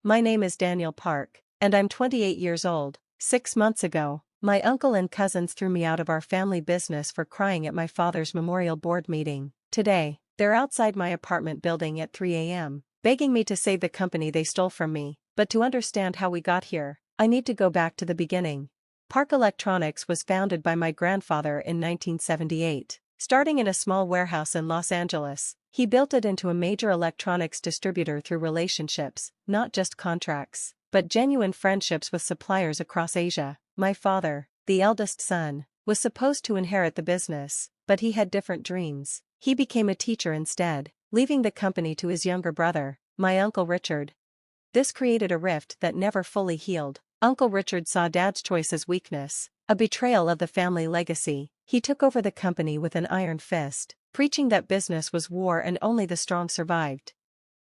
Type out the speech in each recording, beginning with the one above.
My name is Daniel Park, and I'm 28 years old. 6 months ago, my uncle and cousins threw me out of our family business for crying at my father's memorial board meeting. Today, they're outside my apartment building at 3 a.m., begging me to save the company they stole from me. But to understand how we got here, I need to go back to the beginning. Park Electronics was founded by my grandfather in 1978. Starting in a small warehouse in Los Angeles, he built it into a major electronics distributor through relationships, not just contracts, but genuine friendships with suppliers across Asia. My father, the eldest son, was supposed to inherit the business, but he had different dreams. He became a teacher instead, leaving the company to his younger brother, my Uncle Richard. This created a rift that never fully healed. Uncle Richard saw Dad's choice as weakness, a betrayal of the family legacy. He took over the company with an iron fist, preaching that business was war and only the strong survived.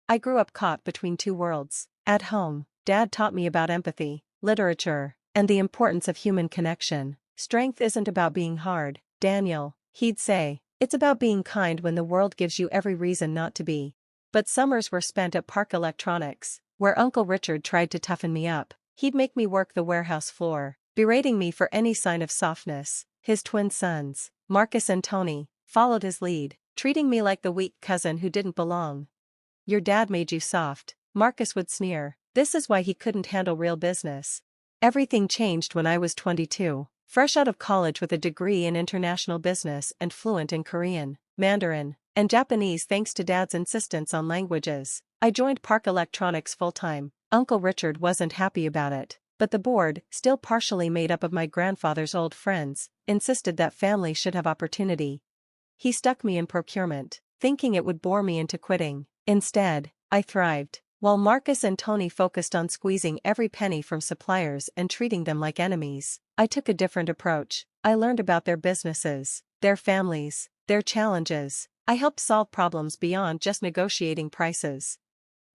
I grew up caught between two worlds. At home, Dad taught me about empathy, literature, and the importance of human connection. Strength isn't about being hard, Daniel, he'd say. It's about being kind when the world gives you every reason not to be. But summers were spent at Park Electronics, where Uncle Richard tried to toughen me up. He'd make me work the warehouse floor, berating me for any sign of softness. His twin sons, Marcus and Tony, followed his lead, treating me like the weak cousin who didn't belong. "Your dad made you soft," Marcus would sneer. This is why he couldn't handle real business. Everything changed when I was 22, fresh out of college with a degree in international business and fluent in Korean, Mandarin, and Japanese thanks to Dad's insistence on languages. I joined Park Electronics full-time. Uncle Richard wasn't happy about it, but the board, still partially made up of my grandfather's old friends, insisted that family should have opportunity. He stuck me in procurement, thinking it would bore me into quitting. Instead, I thrived. While Marcus and Tony focused on squeezing every penny from suppliers and treating them like enemies, I took a different approach. I learned about their businesses, their families, their challenges. I helped solve problems beyond just negotiating prices.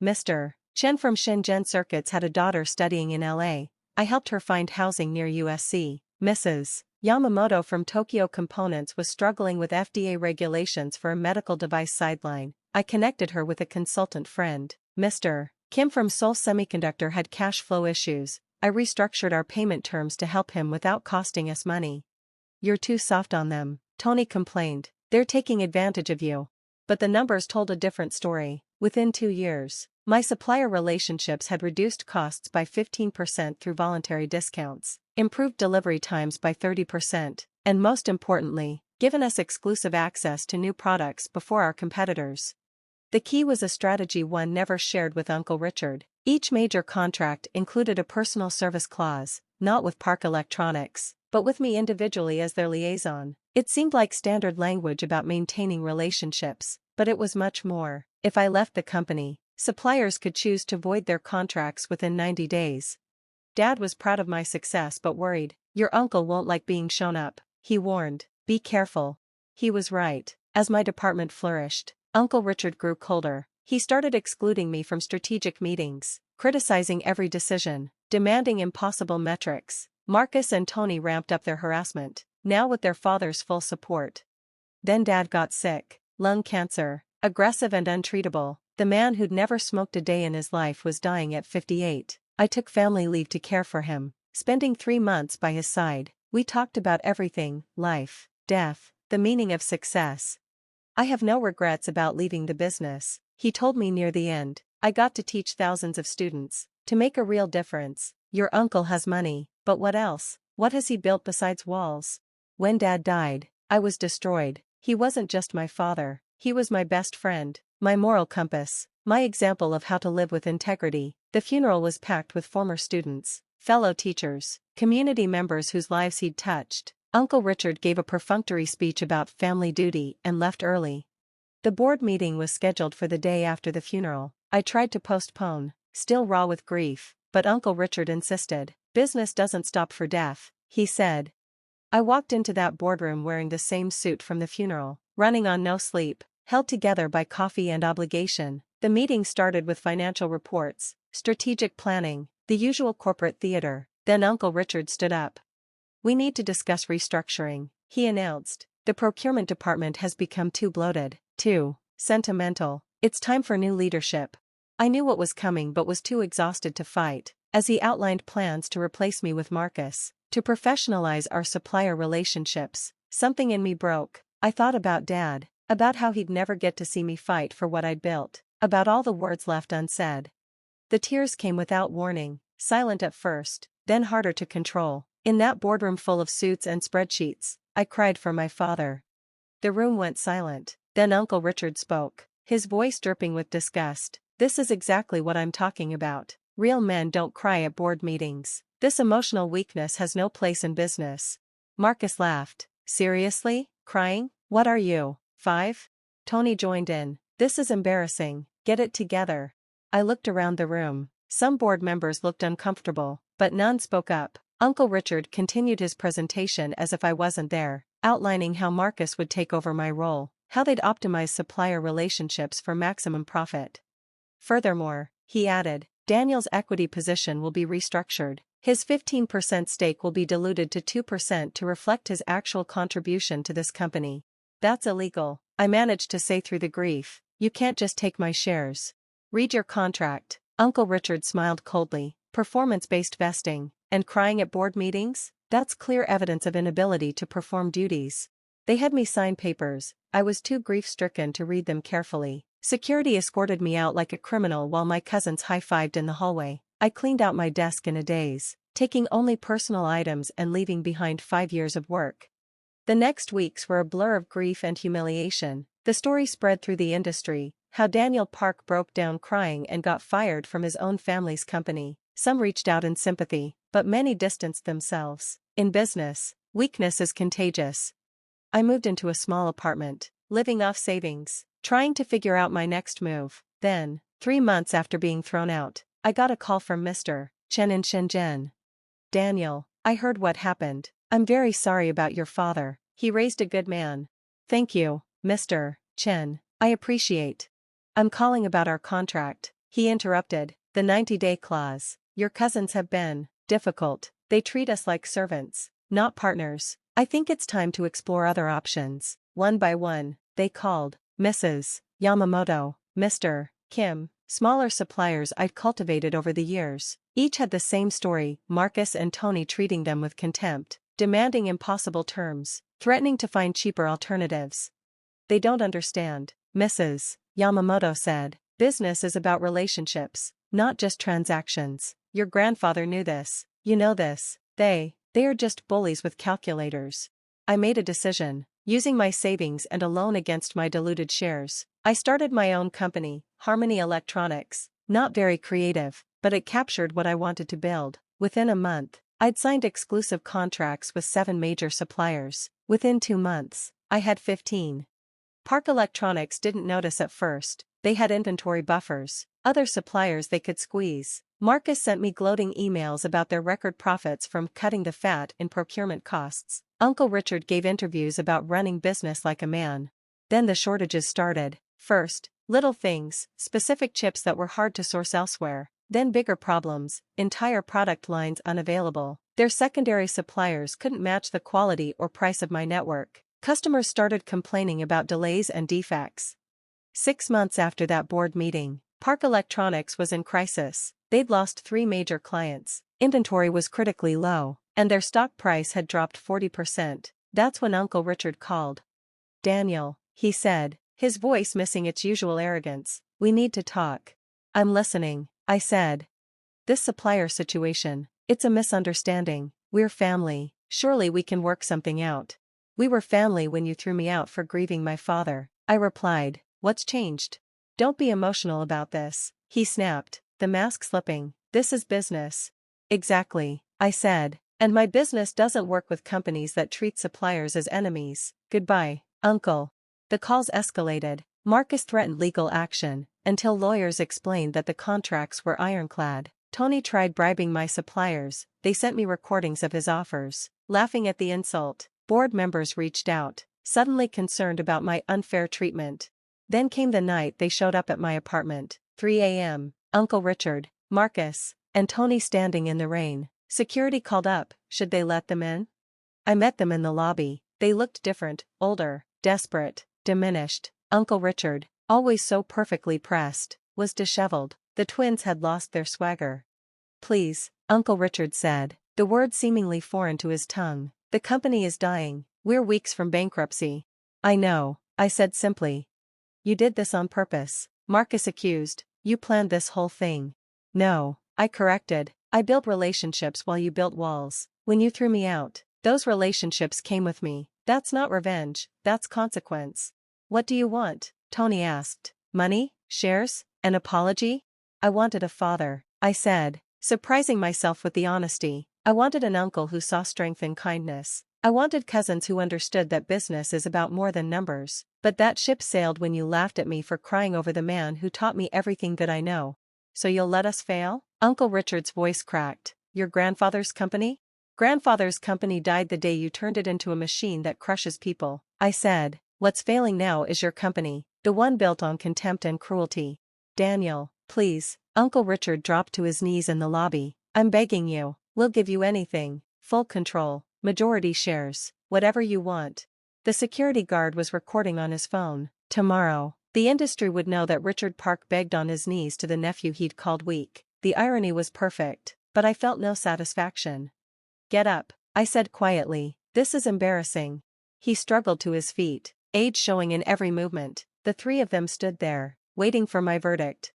Mr. Chen from Shenzhen Circuits had a daughter studying in LA. I helped her find housing near USC. Mrs. Yamamoto from Tokyo Components was struggling with FDA regulations for a medical device sideline. I connected her with a consultant friend. Mr. Kim from Seoul Semiconductor had cash flow issues. I restructured our payment terms to help him without costing us money. "You're too soft on them," Tony complained. "They're taking advantage of you." But the numbers told a different story. Within 2 years, my supplier relationships had reduced costs by 15% through voluntary discounts, improved delivery times by 30%, and most importantly, given us exclusive access to new products before our competitors. The key was a strategy one never shared with Uncle Richard. Each major contract included a personal service clause, not with Park Electronics, but with me individually as their liaison. It seemed like standard language about maintaining relationships, but it was much more. If I left the company, suppliers could choose to void their contracts within 90 days. Dad was proud of my success but worried. "Your uncle won't like being shown up," he warned. "Be careful." He was right. As my department flourished, Uncle Richard grew colder. He started excluding me from strategic meetings, criticizing every decision, demanding impossible metrics. Marcus and Tony ramped up their harassment, now with their father's full support. Then Dad got sick. Lung cancer, aggressive and untreatable. The man who'd never smoked a day in his life was dying at 58. I took family leave to care for him, spending 3 months by his side. We talked about everything: life, death, the meaning of success. "I have no regrets about leaving the business," he told me near the end. "I got to teach thousands of students, to make a real difference. Your uncle has money, but what else? What has he built besides walls?" When Dad died, I was destroyed. He wasn't just my father, he was my best friend, my moral compass, my example of how to live with integrity. The funeral was packed with former students, fellow teachers, community members whose lives he'd touched. Uncle Richard gave a perfunctory speech about family duty and left early. The board meeting was scheduled for the day after the funeral. I tried to postpone, still raw with grief, but Uncle Richard insisted. "Business doesn't stop for death," he said. I walked into that boardroom wearing the same suit from the funeral, running on no sleep, held together by coffee and obligation. The meeting started with financial reports, strategic planning, the usual corporate theater. Then Uncle Richard stood up. "We need to discuss restructuring," he announced. "The procurement department has become too bloated, too sentimental. It's time for new leadership." I knew what was coming but was too exhausted to fight, as he outlined plans to replace me with Marcus, to professionalize our supplier relationships. Something in me broke. I thought about Dad, about how he'd never get to see me fight for what I'd built, about all the words left unsaid. The tears came without warning, silent at first, then harder to control. In that boardroom full of suits and spreadsheets, I cried for my father. The room went silent, then Uncle Richard spoke, his voice dripping with disgust. This is exactly what I'm talking about. Real men don't cry at board meetings. This emotional weakness has no place in business. Marcus laughed. Seriously? Crying? What are you, 5? Tony joined in. This is embarrassing. Get it together. I looked around the room. Some board members looked uncomfortable, but none spoke up. Uncle Richard continued his presentation as if I wasn't there, outlining how Marcus would take over my role, how they'd optimize supplier relationships for maximum profit. Furthermore, he added, Daniel's equity position will be restructured. His 15% stake will be diluted to 2% to reflect his actual contribution to this company. That's illegal, I managed to say through the grief. You can't just take my shares. Read your contract. Uncle Richard smiled coldly. Performance-based vesting, and crying at board meetings? That's clear evidence of inability to perform duties. They had me sign papers. I was too grief-stricken to read them carefully. Security escorted me out like a criminal while my cousins high-fived in the hallway. I cleaned out my desk in a daze, taking only personal items and leaving behind 5 years of work. The next weeks were a blur of grief and humiliation. The story spread through the industry, how Daniel Park broke down crying and got fired from his own family's company. Some reached out in sympathy, but many distanced themselves. In business, weakness is contagious. I moved into a small apartment, living off savings, trying to figure out my next move. Then, 3 months after being thrown out, I got a call from Mr. Chen in Shenzhen. Daniel, I heard what happened. I'm very sorry about your father. He raised a good man. Thank you, Mr. Chen. I appreciate. I'm calling about our contract, he interrupted. The 90-day clause. Your cousins have been difficult. They treat us like servants, not partners. I think it's time to explore other options. One by one, they called Mrs. Yamamoto, Mr. Kim, smaller suppliers I'd cultivated over the years. Each had the same story, Marcus and Tony treating them with contempt, demanding impossible terms, threatening to find cheaper alternatives. They don't understand, Mrs. Yamamoto said. Business is about relationships, not just transactions. Your grandfather knew this. You know this. They are just bullies with calculators. I made a decision, using my savings and a loan against my diluted shares. I started my own company, Harmony Electronics. Not very creative, but it captured what I wanted to build. Within a month, I'd signed exclusive contracts with 7 major suppliers. Within 2 months, I had 15. Park Electronics didn't notice at first. They had inventory buffers, other suppliers they could squeeze. Marcus sent me gloating emails about their record profits from cutting the fat in procurement costs. Uncle Richard gave interviews about running business like a man. Then the shortages started. First, little things, specific chips that were hard to source elsewhere. Then bigger problems, entire product lines unavailable. Their secondary suppliers couldn't match the quality or price of my network. Customers started complaining about delays and defects. 6 months after that board meeting, Park Electronics was in crisis. They'd lost 3 major clients, inventory was critically low, and their stock price had dropped 40%. That's when Uncle Richard called. Daniel, he said, his voice missing its usual arrogance, we need to talk. I'm listening, I said. This supplier situation, it's a misunderstanding. We're family, surely we can work something out. We were family when you threw me out for grieving my father, I replied. What's changed? Don't be emotional about this, he snapped, the mask slipping. This is business. Exactly, I said, and my business doesn't work with companies that treat suppliers as enemies. Goodbye, Uncle. The calls escalated. Marcus threatened legal action, until lawyers explained that the contracts were ironclad. Tony tried bribing my suppliers. They sent me recordings of his offers. Laughing at the insult, board members reached out, suddenly concerned about my unfair treatment. Then came the night they showed up at my apartment, 3 a.m., Uncle Richard, Marcus, and Tony standing in the rain. Security called up, should they let them in? I met them in the lobby. They looked different, older, desperate, diminished. Uncle Richard, always so perfectly pressed, was disheveled. The twins had lost their swagger. Please, Uncle Richard said, the word seemingly foreign to his tongue. The company is dying. We're weeks from bankruptcy. I know, I said simply. You did this on purpose, Marcus accused. You planned this whole thing. No, I corrected. I built relationships while you built walls. When you threw me out, those relationships came with me. That's not revenge, that's consequence. What do you want? Tony asked. Money? Shares? An apology? I wanted a father, I said, surprising myself with the honesty. I wanted an uncle who saw strength in kindness. I wanted cousins who understood that business is about more than numbers. But that ship sailed when you laughed at me for crying over the man who taught me everything that I know. So you'll let us fail? Uncle Richard's voice cracked. Your grandfather's company? Grandfather's company died the day you turned it into a machine that crushes people, I said. What's failing now is your company, the one built on contempt and cruelty. Daniel, please. Uncle Richard dropped to his knees in the lobby. I'm begging you. We'll give you anything. Full control, majority shares, whatever you want. The security guard was recording on his phone. Tomorrow, the industry would know that Richard Park begged on his knees to the nephew he'd called weak. The irony was perfect, but I felt no satisfaction. Get up, I said quietly. This is embarrassing. He struggled to his feet, age showing in every movement. The three of them stood there, waiting for my verdict.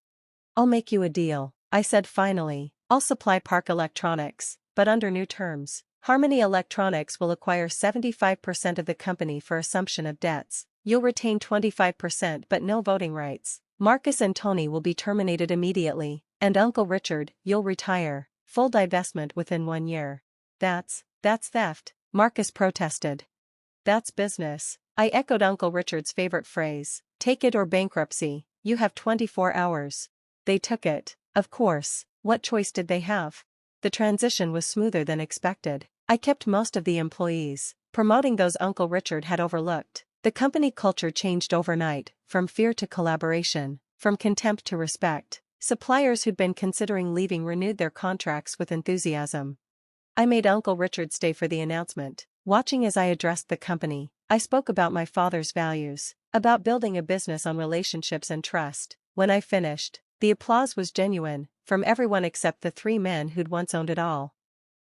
I'll make you a deal, I said finally. I'll supply Park Electronics, but under new terms. Harmony Electronics will acquire 75% of the company for assumption of debts. You'll retain 25% but no voting rights. Marcus and Tony will be terminated immediately, and Uncle Richard, you'll retire. Full divestment within 1 year. That's theft, Marcus protested. That's business, I echoed Uncle Richard's favorite phrase. Take it or bankruptcy, you have 24 hours. They took it, of course. What choice did they have? The transition was smoother than expected. I kept most of the employees, promoting those Uncle Richard had overlooked. The company culture changed overnight, from fear to collaboration, from contempt to respect. Suppliers who'd been considering leaving renewed their contracts with enthusiasm. I made Uncle Richard stay for the announcement. Watching as I addressed the company, I spoke about my father's values, about building a business on relationships and trust. When I finished, the applause was genuine, from everyone except the three men who'd once owned it all.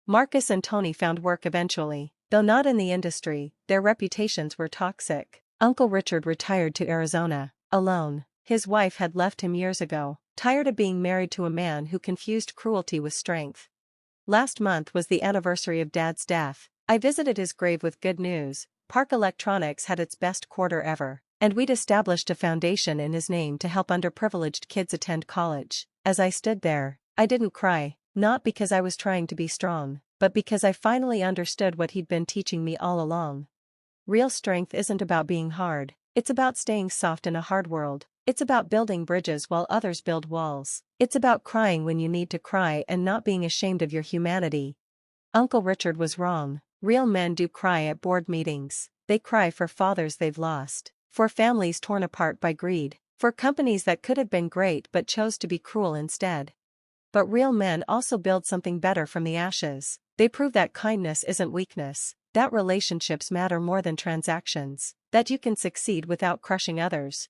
Marcus and Tony found work eventually, though not in the industry. Their reputations were toxic. Uncle Richard retired to Arizona, alone. His wife had left him years ago, tired of being married to a man who confused cruelty with strength. Last month was the anniversary of Dad's death. I visited his grave with good news. Park Electronics had its best quarter ever, and we'd established a foundation in his name to help underprivileged kids attend college. As I stood there, I didn't cry, not because I was trying to be strong, but because I finally understood what he'd been teaching me all along. Real strength isn't about being hard, it's about staying soft in a hard world. It's about building bridges while others build walls. It's about crying when you need to cry and not being ashamed of your humanity. Uncle Richard was wrong. Real men do cry at board meetings. They cry for fathers they've lost, for families torn apart by greed, for companies that could have been great but chose to be cruel instead. But real men also build something better from the ashes. They prove that kindness isn't weakness, that relationships matter more than transactions, that you can succeed without crushing others.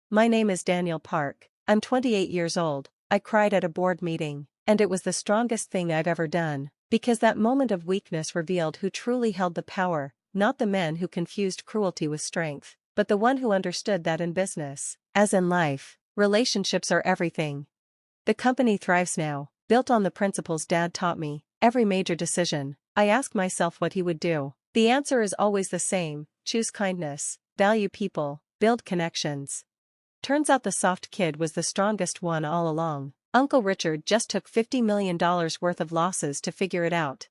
My name is Daniel Park. I'm 28 years old. I cried at a board meeting, and it was the strongest thing I've ever done, because that moment of weakness revealed who truly held the power, not the men who confused cruelty with strength, but the one who understood that in business, as in life, relationships are everything. The company thrives now, built on the principles Dad taught me. Every major decision, I ask myself what he would do. The answer is always the same: choose kindness, value people, build connections. Turns out the soft kid was the strongest one all along. Uncle Richard just took $50 million worth of losses to figure it out.